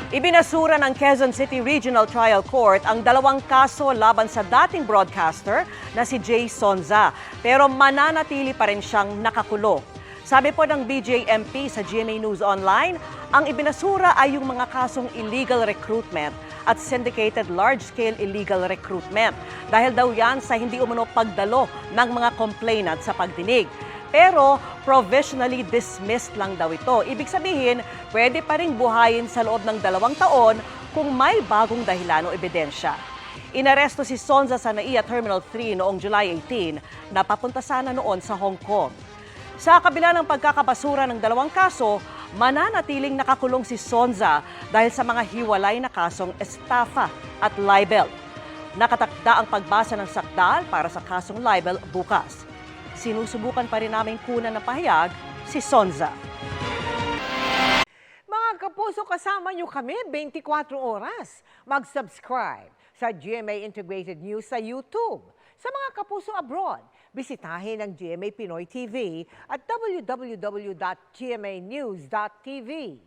Ibinasura ng Quezon City Regional Trial Court ang dalawang kaso laban sa dating broadcaster na si Jay Sonza, pero mananatili pa rin siyang nakakulong. Sabi po ng BJMP sa GMA News Online, ang ibinasura ay yung mga kasong illegal recruitment at syndicated large-scale illegal recruitment dahil daw yan sa hindi umano pagdalo ng mga complainant sa pagdinig. Pero provisionally dismissed lang daw ito. Ibig sabihin, pwede pa ring buhayin sa loob ng 2 taon kung may bagong dahilan o ebidensya. Inaresto si Sonza sa NAIA Terminal 3 noong July 18 na papunta sana noon sa Hong Kong. Sa kabila ng pagkakabasura ng 2 kaso, mananatiling nakakulong si Sonza dahil sa mga hiwalay na kasong estafa at libel. Nakatakda ang pagbasa ng sakdal para sa kasong libel bukas. Sinusubukan pa rin namin kunan ng pahayag si Sonza. Mga kapuso, kasama nyo kami 24 oras. Mag-subscribe sa GMA Integrated News sa YouTube. Sa mga kapuso abroad, bisitahin ang GMA Pinoy TV at www.gmanews.tv.